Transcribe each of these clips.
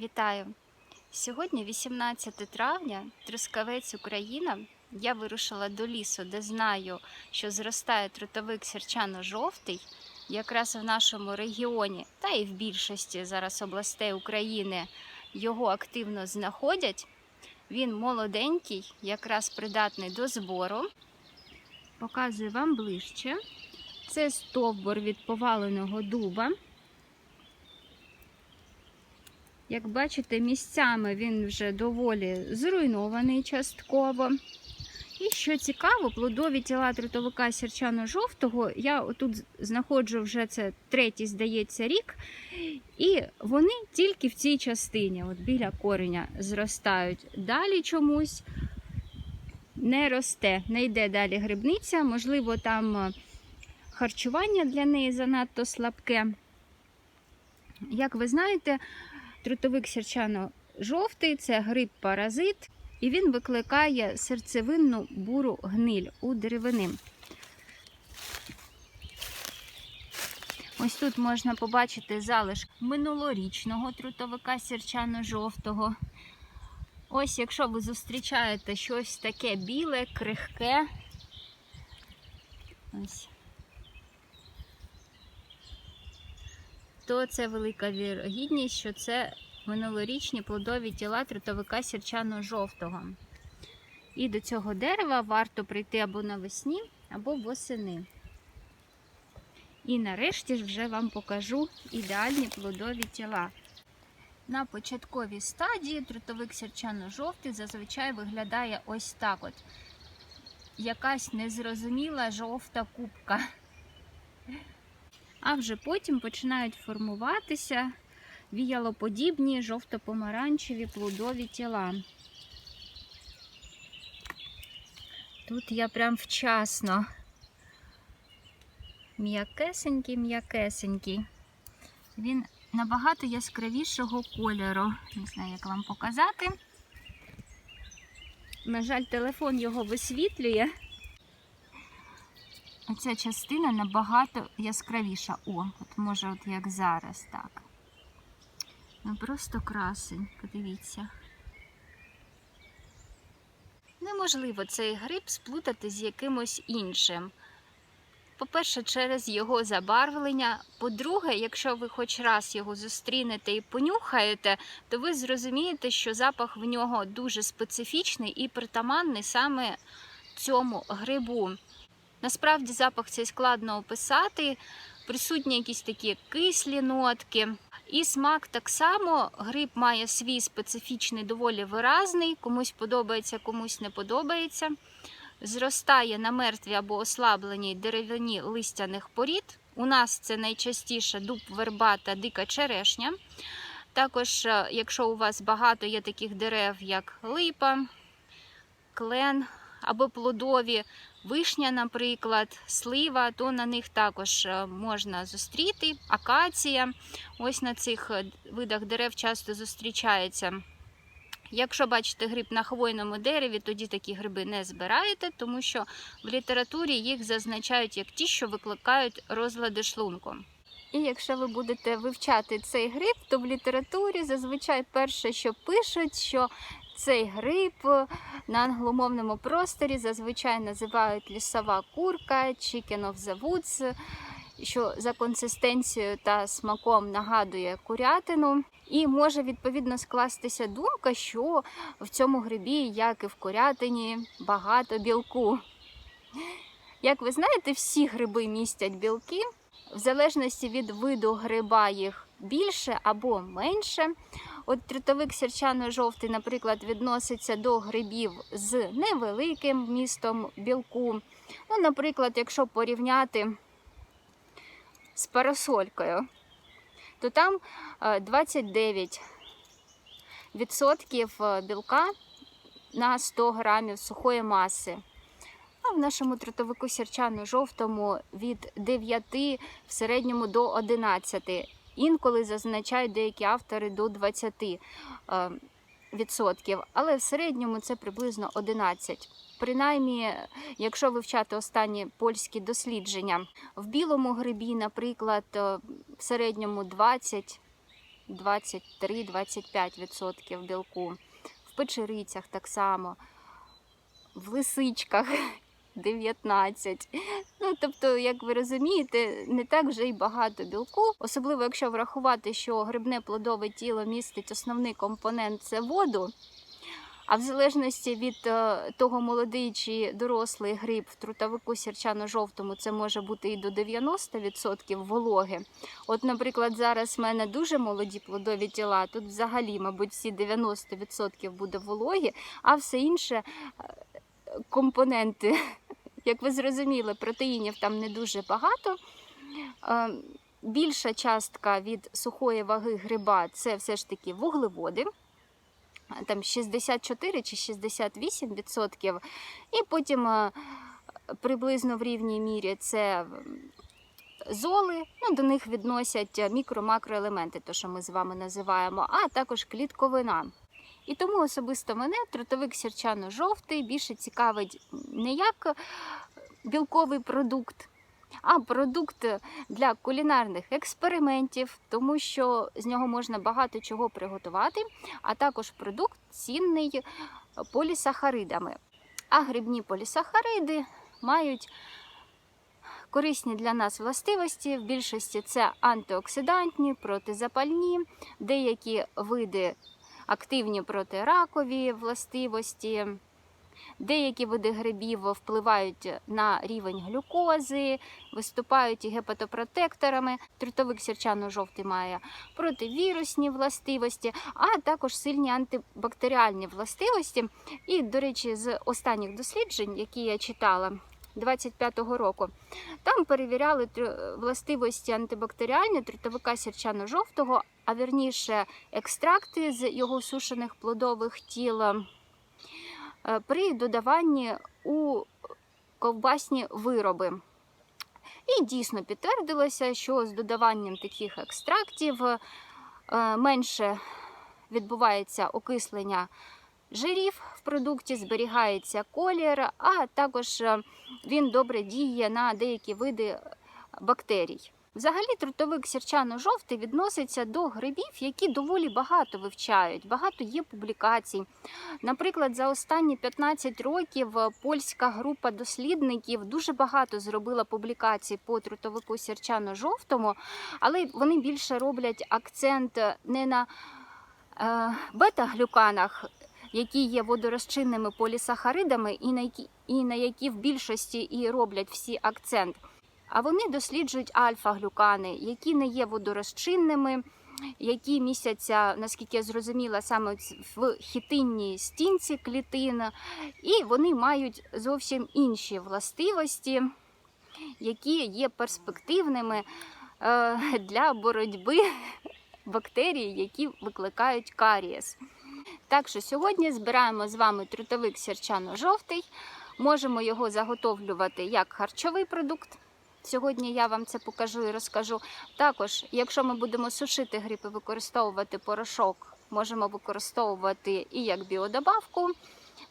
Вітаю! Сьогодні 18 травня, Трускавець, Україна. Я вирушила до лісу, де знаю, що зростає трутовик сірчано-жовтий. Якраз в нашому регіоні, та і в більшості зараз областей України його активно знаходять. Він молоденький, якраз придатний до збору. Показую вам ближче. Це стовбур від поваленого дуба. Як бачите, місцями він вже доволі зруйнований частково. І що цікаво, плодові тіла трутовика сірчано-жовтого я тут знаходжу вже це третій, здається, рік. І вони тільки в цій частині, от біля кореня, зростають. Далі чомусь не росте, не йде далі грибниця. Можливо, там харчування для неї занадто слабке. Як ви знаєте, трутовик сірчано-жовтий – це гриб-паразит, і він викликає серцевинну буру гниль у деревини. Ось тут можна побачити залишок минулорічного трутовика сірчано-жовтого. Ось якщо ви зустрічаєте щось таке біле, крихке, ось, то це велика вірогідність, що це минулорічні плодові тіла трутовика сірчано-жовтого. І до цього дерева варто прийти або навесні, або восени. І нарешті ж вже вам покажу ідеальні плодові тіла. На початковій стадії трутовик сірчано-жовтий зазвичай виглядає ось так от. Якась незрозуміла жовта кубка. А вже потім починають формуватися віялоподібні жовто-помаранчеві плодові тіла. Тут я прям вчасно. М'якесенький. Він набагато яскравішого кольору. Не знаю, як вам показати. На жаль, телефон його висвітлює. Оця частина набагато яскравіша. О, от може от як зараз, так. Ну просто красень, подивіться. Неможливо цей гриб сплутати з якимось іншим. По-перше, через його забарвлення. По-друге, якщо ви хоч раз його зустрінете і понюхаєте, то ви зрозумієте, що запах в нього дуже специфічний і притаманний саме цьому грибу. Насправді запах цей складно описати, присутні якісь такі кислі нотки. І смак так само, гриб має свій специфічний, доволі виразний, комусь подобається, комусь не подобається. Зростає на мертвій або ослабленій деревині листяних порід. У нас це найчастіше дуб, верба та дика черешня. Також, якщо у вас багато є таких дерев, як липа, клен або плодові, вишня, наприклад, слива, то на них також можна зустріти. Акація, ось на цих видах дерев часто зустрічається. Якщо бачите гриб на хвойному дереві, тоді такі гриби не збираєте, тому що в літературі їх зазначають як ті, що викликають розлади шлунку. І якщо ви будете вивчати цей гриб, то в літературі зазвичай перше, що пишуть, що цей гриб на англомовному просторі зазвичай називають лісова курка, chicken of the woods, що за консистенцією та смаком нагадує курятину. І може відповідно скластися думка, що в цьому грибі, як і в курятині, багато білку. Як ви знаєте, всі гриби містять білки. В залежності від виду гриба їх більше або менше. От трутовик сірчано-жовтий, наприклад, відноситься до грибів з невеликим вмістом білку. Ну, наприклад, якщо порівняти з парасолькою, то там 29% білка на 100 грамів сухої маси. А в нашому трутовику сірчано-жовтому від 9 в середньому до 11. Інколи зазначають деякі автори до 20%. Але в середньому це приблизно 11. Принаймні, якщо вивчати останні польські дослідження. В білому грибі, наприклад, в середньому 20, 23-25% білку. В печерицях так само, в лисичках 19. Ну, тобто, як ви розумієте, не так вже й багато білку. Особливо, якщо врахувати, що грибне плодове тіло містить основний компонент – це воду. А в залежності від того, молодий чи дорослий гриб, в трутовику сірчано-жовтому це може бути і до 90% вологи. От, наприклад, зараз в мене дуже молоді плодові тіла, тут взагалі, мабуть, всі 90% буде вологі, а все інше компоненти, як ви зрозуміли, протеїнів там не дуже багато. Більша частка від сухої ваги гриба – це все ж таки вуглеводи. Там 64 чи 68%, і потім приблизно в рівній мірі це золи, ну, до них відносять мікро-макроелементи, то, що ми з вами називаємо, а також клітковина. І тому особисто мене трутовик сірчано-жовтий більше цікавить не як білковий продукт, а продукт для кулінарних експериментів, тому що з нього можна багато чого приготувати, а також продукт цінний полісахаридами. А грибні полісахариди мають корисні для нас властивості, в більшості це антиоксидантні, протизапальні, деякі види активні протиракові властивості. Деякі види грибів впливають на рівень глюкози, виступають і гепатопротекторами. Трутовик сірчано-жовтий має противірусні властивості, а також сильні антибактеріальні властивості. І, до речі, з останніх досліджень, які я читала 25-го року, там перевіряли властивості антибактеріальні трутовика сірчано-жовтого, а вірніше екстракти з його сушених плодових тіл при додаванні у ковбасні вироби. І дійсно підтвердилося, що з додаванням таких екстрактів менше відбувається окислення жирів в продукті, зберігається колір, а також він добре діє на деякі види бактерій. Взагалі, трутовик сірчано-жовтий відноситься до грибів, які доволі багато вивчають, багато є публікацій. Наприклад, за останні 15 років польська група дослідників дуже багато зробила публікацій по трутовику сірчано-жовтому, але вони більше роблять акцент не на бета-глюканах, які є водорозчинними полісахаридами і на які в більшості і роблять всі акцент. А вони досліджують альфа-глюкани, які не є водорозчинними, які містяться, наскільки я зрозуміла, саме в хітинній стінці клітин. І вони мають зовсім інші властивості, які є перспективними для боротьби бактерій, які викликають карієс. Так що сьогодні збираємо з вами трутовик сірчано-жовтий. Можемо його заготовлювати як харчовий продукт. Сьогодні я вам це покажу і розкажу. Також, якщо ми будемо сушити гриб і використовувати порошок, можемо використовувати і як біодобавку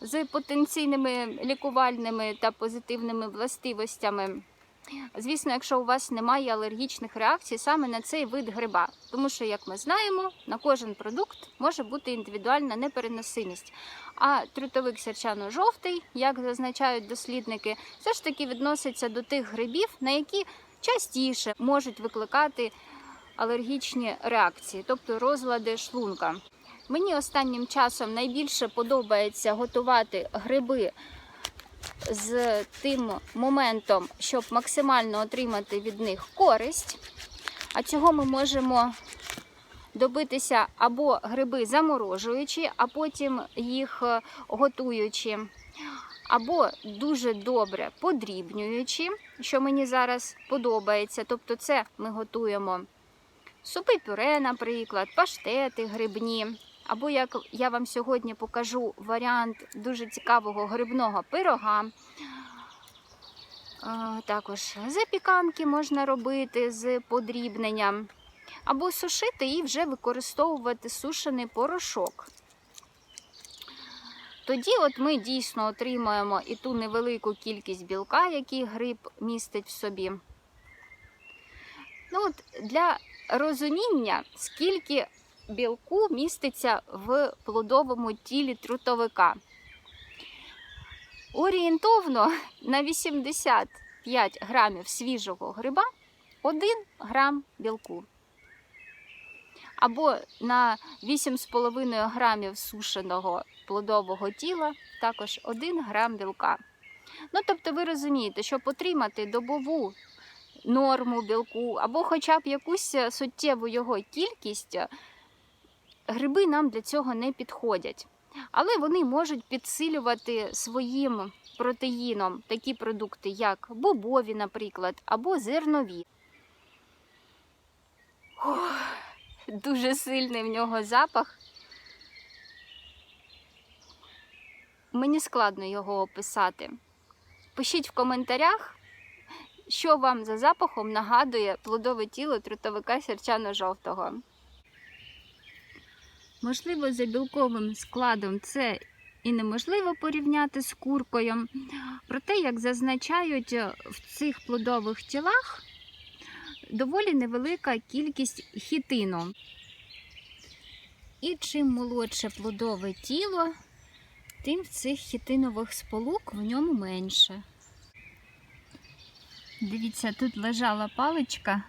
з потенційними лікувальними та позитивними властивостями. Звісно, якщо у вас немає алергічних реакцій саме на цей вид гриба. Тому що, як ми знаємо, на кожен продукт може бути індивідуальна непереносимість. А трутовик сірчано-жовтий, як зазначають дослідники, все ж таки відноситься до тих грибів, на які частіше можуть викликати алергічні реакції, тобто розлади шлунка. Мені останнім часом найбільше подобається готувати гриби з тим моментом, щоб максимально отримати від них користь. А цього ми можемо добитися або гриби заморожуючи, а потім їх готуючи, або дуже добре подрібнюючи, що мені зараз подобається. Тобто це ми готуємо супи-пюре, наприклад, паштети грибні. Або, як я вам сьогодні покажу, варіант дуже цікавого грибного пирога. Також запіканки можна робити з подрібненням. Або сушити і вже використовувати сушений порошок. Тоді от ми дійсно отримаємо і ту невелику кількість білка, який гриб містить в собі. Ну, от для розуміння, скільки білку міститься в плодовому тілі трутовика. Орієнтовно на 85 грамів свіжого гриба 1 грам білку. Або на 8,5 грамів сушеного плодового тіла також 1 грам білка. Ну, тобто ви розумієте, щоб отримати добову норму білку або хоча б якусь суттєву його кількість, гриби нам для цього не підходять. Але вони можуть підсилювати своїм протеїном такі продукти, як бобові, наприклад, або зернові. Дуже сильний в нього запах. Мені складно його описати. Пишіть в коментарях, що вам за запахом нагадує плодове тіло трутовика сірчано-жовтого. Можливо, за білковим складом це і неможливо порівняти з куркою. Проте, як зазначають, в цих плодових тілах доволі невелика кількість хітину. І чим молодше плодове тіло, тим цих хітинових сполук в ньому менше. Дивіться, тут лежала паличка,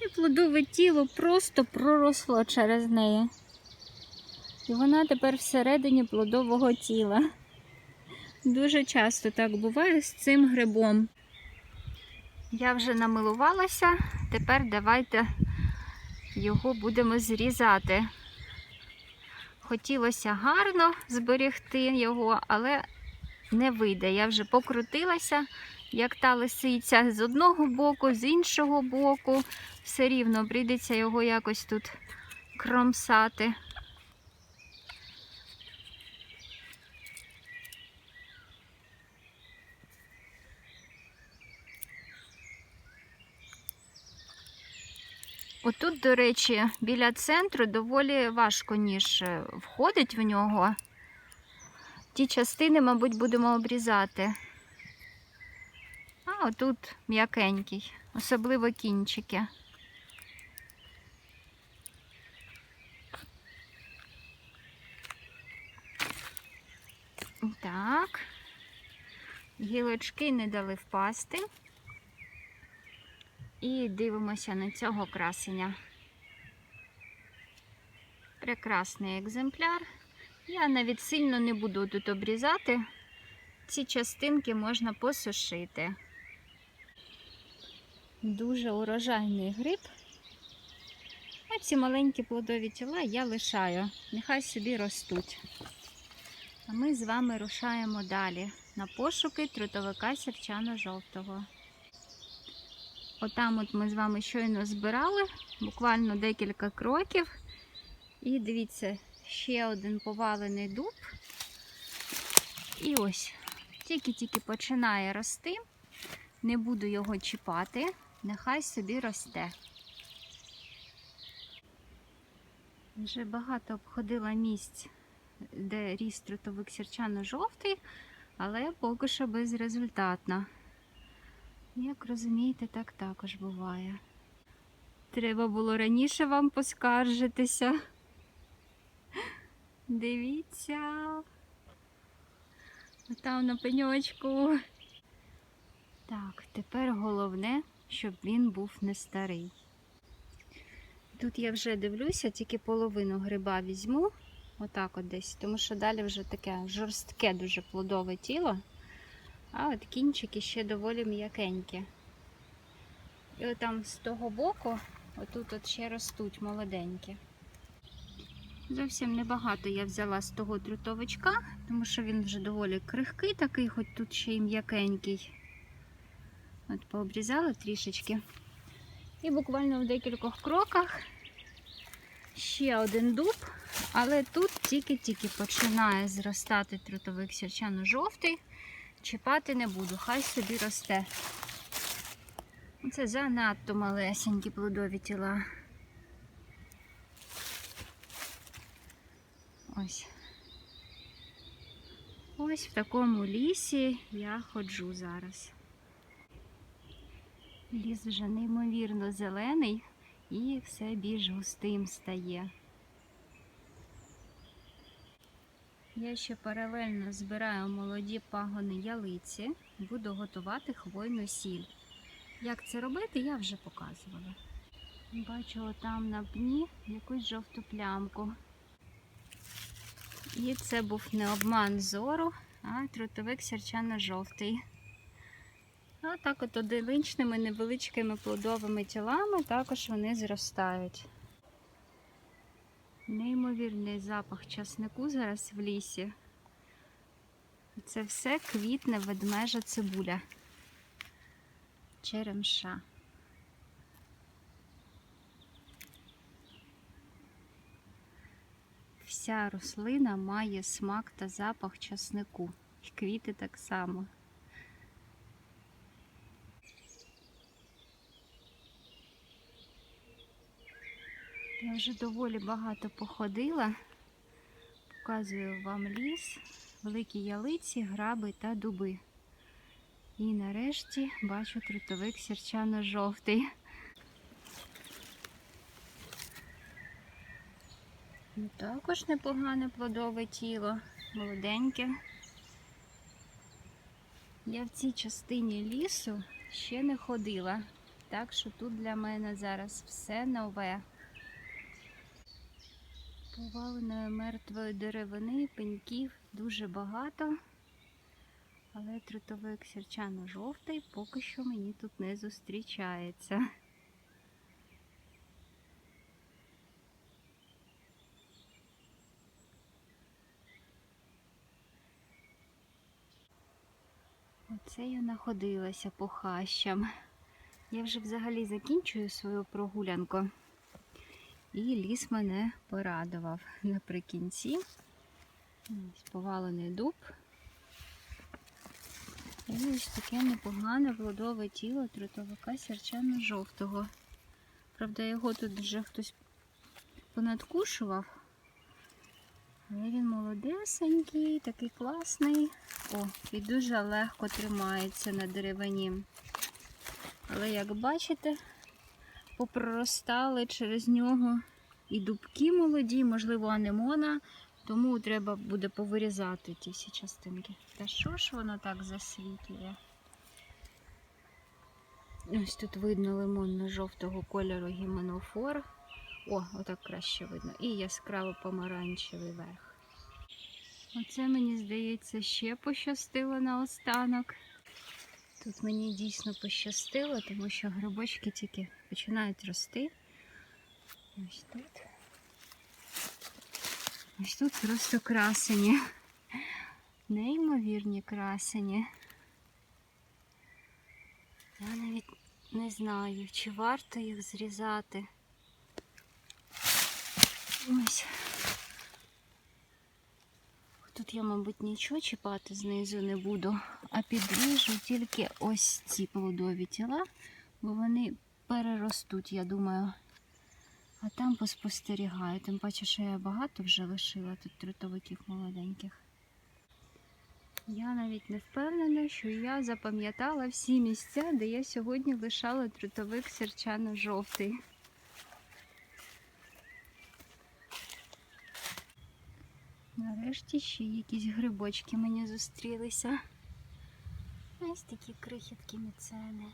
і плодове тіло просто проросло через неї. І вона тепер всередині плодового тіла. Дуже часто так буває з цим грибом. Я вже намилувалася, тепер давайте його будемо зрізати. Хотілося гарно зберегти його, але не вийде. Я вже покрутилася, як та лисиця, з одного боку, з іншого боку. Все рівно прийдеться його якось тут кромсати. Отут, до речі, біля центру доволі важко ніж входить в нього. Ті частини, мабуть, будемо обрізати. А отут м'якенький, особливо кінчики. Так, гілочки не дали впасти. І дивимося на цього красеня. Прекрасний екземпляр. Я навіть сильно не буду тут обрізати. Ці частинки можна посушити. Дуже урожайний гриб. А ці маленькі плодові тіла я лишаю. Нехай собі ростуть. А ми з вами рушаємо далі на пошуки трутовика сірчано-жовтого. Отам от ми з вами щойно збирали, буквально декілька кроків. І дивіться, ще один повалений дуб. І ось, тільки-тільки починає рости. Не буду його чіпати, нехай собі росте. Вже багато обходила місць, де ріс трутовик сірчано-жовтий, але поки що безрезультатно. Як розумієте, так також буває. Треба було раніше вам поскаржитися. Дивіться. Там на пеньочку. Так, тепер головне, щоб він був не старий. Тут я вже дивлюся, тільки половину гриба візьму. Отак от десь, тому що далі вже таке жорстке дуже плодове тіло. А от кінчики ще доволі м'якенькі. І отам з того боку, отут от ще ростуть молоденькі. Зовсім небагато я взяла з того трутовичка, тому що він вже доволі крихкий такий, хоч тут ще й м'якенький. От пообрізала трішечки. І буквально в декількох кроках ще один дуб, але тут тільки-тільки починає зростати трутовик сірчано-жовтий. Чіпати не буду, хай собі росте. Це занадто малесенькі плодові тіла. Ось. Ось в такому лісі я ходжу зараз. Ліс вже неймовірно зелений. і все більш густим стає. Я ще паралельно збираю молоді пагони ялиці, буду готувати хвойну сіль. Як це робити, я вже показувала. Бачу там на пні якусь жовту плямку. І це був не обман зору, а трутовик сірчано-жовтий. А так от одиничними невеличкими плодовими тілами також вони зростають. Неймовірний запах часнику зараз в лісі. Це все квітне ведмежа цибуля. Черемша. Вся рослина має смак та запах часнику. І квіти так само. Я вже доволі багато походила. Показую вам ліс, великі ялиці, граби та дуби. І нарешті бачу трутовик сірчано-жовтий. Також непогане плодове тіло, молоденьке. Я в цій частині лісу ще не ходила, так що тут для мене зараз все нове. Поваленої мертвої деревини, пеньків дуже багато, але трутовик сірчано-жовтий поки що мені тут не зустрічається. Оце я находилася по хащам. Я вже взагалі закінчую свою прогулянку. І ліс мене порадував. Наприкінці ось повалений дуб. І ось таке непогане плодове тіло трутовика сірчано-жовтого. Правда, його тут вже хтось понадкушував. Але він молодесенький, такий класний. О, і дуже легко тримається на деревині. Але, як бачите, попроростали через нього і дубки молоді, можливо, анемона, тому треба буде повирізати ті всі частинки. Та що ж воно так засвітлює? Ось тут видно лимонно-жовтого кольору гіменофор. О, отак краще видно. І яскраво помаранчевий верх. Оце, мені здається, ще пощастило наостанок. Тут мені дійсно пощастило, тому що грибочки тільки починають рости. Ось тут. Ось тут просто красені. Неймовірні красені. Я навіть не знаю, чи варто їх зрізати. Ось. Тут я, мабуть, нічого чіпати знизу не буду, а підріжу тільки ось ці плодові тіла, бо вони переростуть, я думаю. А там поспостерігаю. Тим паче, що я багато вже лишила тут трутовиків молоденьких. Я навіть не впевнена, що я запам'ятала всі місця, де я сьогодні лишала трутовик сірчано-жовтий. Нарешті ще якісь грибочки мені зустрілися. Ось такі крихітки міцени.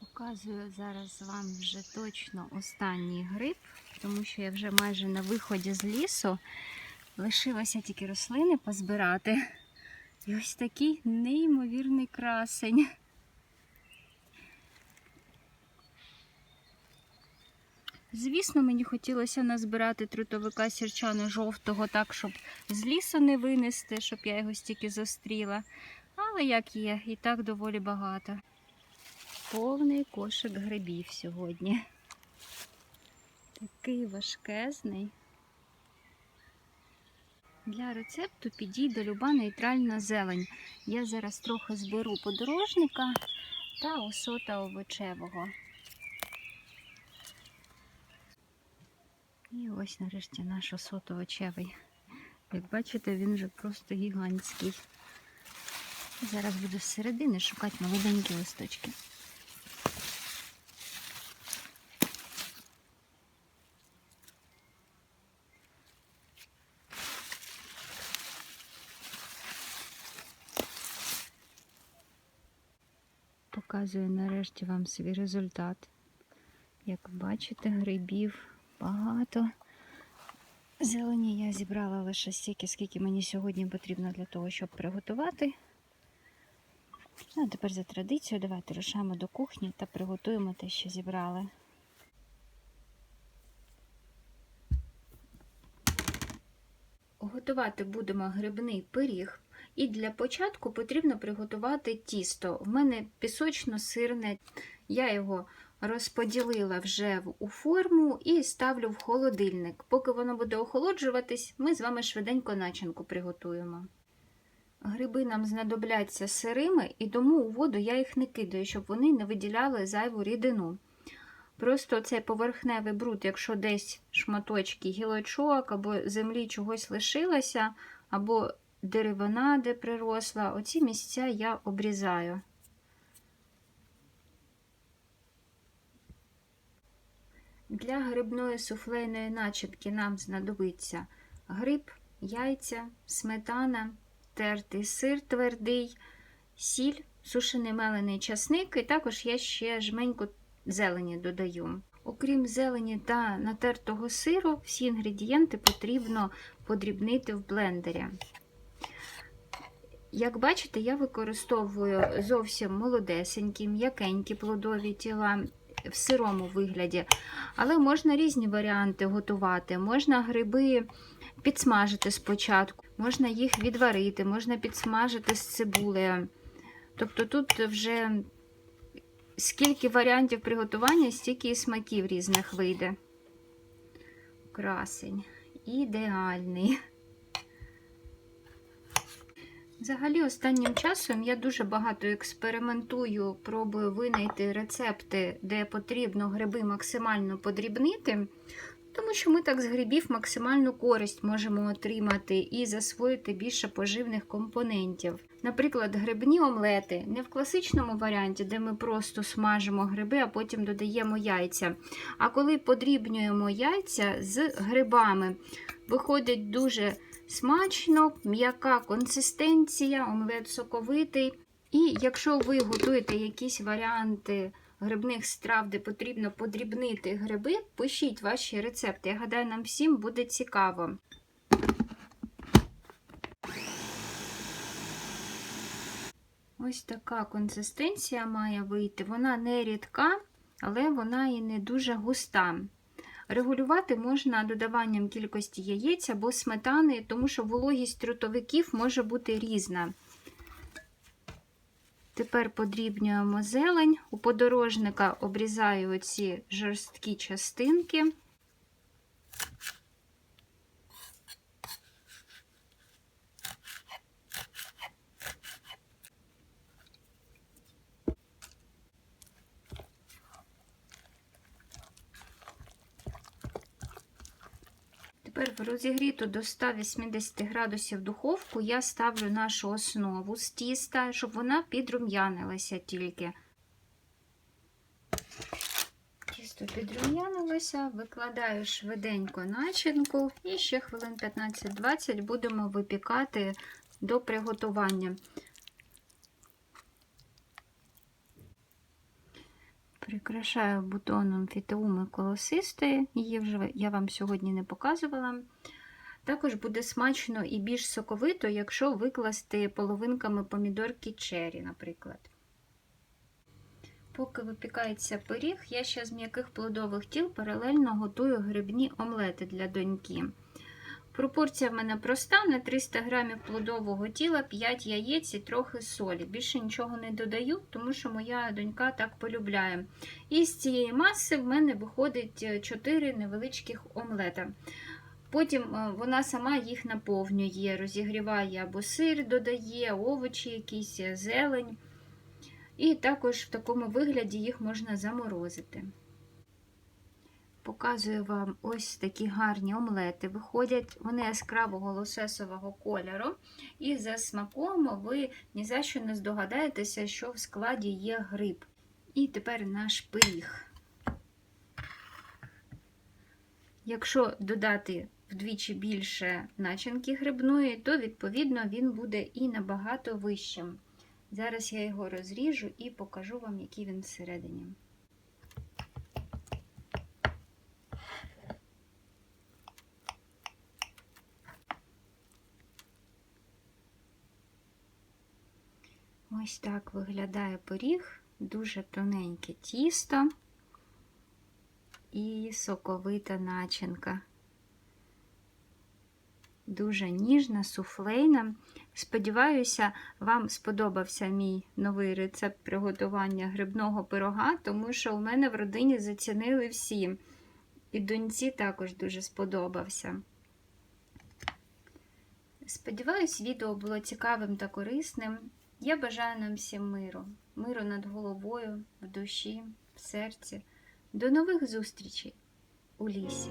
Показую зараз вам вже точно останній гриб, тому що я вже майже на виході з лісу. Лишилося тільки рослини позбирати. І ось такий неймовірний красень. Звісно, мені хотілося назбирати трутовика сірчано-жовтого так, щоб з лісу не винести, щоб я його стільки зустріла. Але як є, і так доволі багато. Повний кошик грибів сьогодні. Такий важкезний. Для рецепту підійде люба нейтральна зелень. Я зараз трохи зберу подорожника та осота овочевого. І ось нарешті наш осот овочевий. Як бачите, він вже просто гігантський. Зараз буду зсередини шукати молоденькі листочки. Показую нарешті вам свій результат. Як бачите, грибів багато. Зелені я зібрала лише стільки, скільки мені сьогодні потрібно для того, щоб приготувати. Ну, а тепер за традицією давайте рушаємо до кухні та приготуємо те, що зібрали. Готувати будемо грибний пиріг. І для початку потрібно приготувати тісто. В мене пісочно-сирне. Я його розподілила вже у форму і ставлю в холодильник. Поки воно буде охолоджуватись, ми з вами швиденько начинку приготуємо. Гриби нам знадобляться сирими, і тому у воду я їх не кидаю, щоб вони не виділяли зайву рідину. Просто цей поверхневий бруд, якщо десь шматочки гілочок або землі чогось лишилося, або деревина, де приросла, оці місця я обрізаю. Для грибної суфлейної начинки нам знадобиться гриб, яйця, сметана, тертий сир твердий, сіль, сушений мелений часник, і також я ще жменьку зелені додаю. Окрім зелені та натертого сиру, всі інгредієнти потрібно подрібнити в блендері. Як бачите, я використовую зовсім молодесенькі, м'якенькі плодові тіла в сирому вигляді. Але можна різні варіанти готувати. Можна гриби підсмажити спочатку, можна їх відварити, можна підсмажити з цибулею. Тобто тут вже скільки варіантів приготування, стільки і смаків різних вийде. Красень. Ідеальний. Взагалі, останнім часом я дуже багато експериментую, пробую винайти рецепти, де потрібно гриби максимально подрібнити, тому що ми так з грибів максимальну користь можемо отримати і засвоїти більше поживних компонентів. Наприклад, грибні омлети не в класичному варіанті, де ми просто смажимо гриби, а потім додаємо яйця. А коли подрібнюємо яйця з грибами, виходить дуже смачно, м'яка консистенція, омлет соковитий. І якщо ви готуєте якісь варіанти грибних страв, де потрібно подрібнити гриби, пишіть ваші рецепти. Я гадаю, нам всім буде цікаво. Ось така консистенція має вийти. Вона не рідка, але вона і не дуже густа. Регулювати можна додаванням кількості яєць або сметани, тому що вологість трутовиків може бути різна. Тепер подрібнюємо зелень. У подорожника обрізаю оці жорсткі частинки. Тепер в розігріту до 180 градусів духовку я ставлю нашу основу з тіста, щоб вона підрум'янилася тільки. Тісто підрум'янилося, викладаю швиденько начинку і ще хвилин 15-20 будемо випікати до приготування. Прикрашаю бутоном фітеуми колосистої, її вже я вам сьогодні не показувала. Також буде смачно і більш соковито, якщо викласти половинками помідорки черрі, наприклад. Поки випікається пиріг, я ще з м'яких плодових тіл паралельно готую грибні омлети для доньки. Пропорція в мене проста, на 300 г плодового тіла 5 яєць і трохи солі. Більше нічого не додаю, тому що моя донька так полюбляє. І з цієї маси в мене виходить 4 невеличких омлета. Потім вона сама їх наповнює, розігріває або сир додає, овочі якісь, зелень. І також в такому вигляді їх можна заморозити. Показую вам ось такі гарні омлети виходять. Вони яскравого лососевого кольору. І за смаком ви ні за що не здогадаєтеся, що в складі є гриб. І тепер наш пиріг. Якщо додати вдвічі більше начинки грибної, то відповідно він буде і набагато вищим. Зараз я його розріжу і покажу вам, який він всередині. Ось так виглядає пиріг, дуже тоненьке тісто і соковита начинка. Дуже ніжна, суфлейна. Сподіваюся, вам сподобався мій новий рецепт приготування грибного пирога, тому що у мене в родині зацінили всі. І доньці також дуже сподобався. Сподіваюсь, відео було цікавим та корисним. Я бажаю нам всім миру. Миру над головою, в душі, в серці. До нових зустрічей у лісі.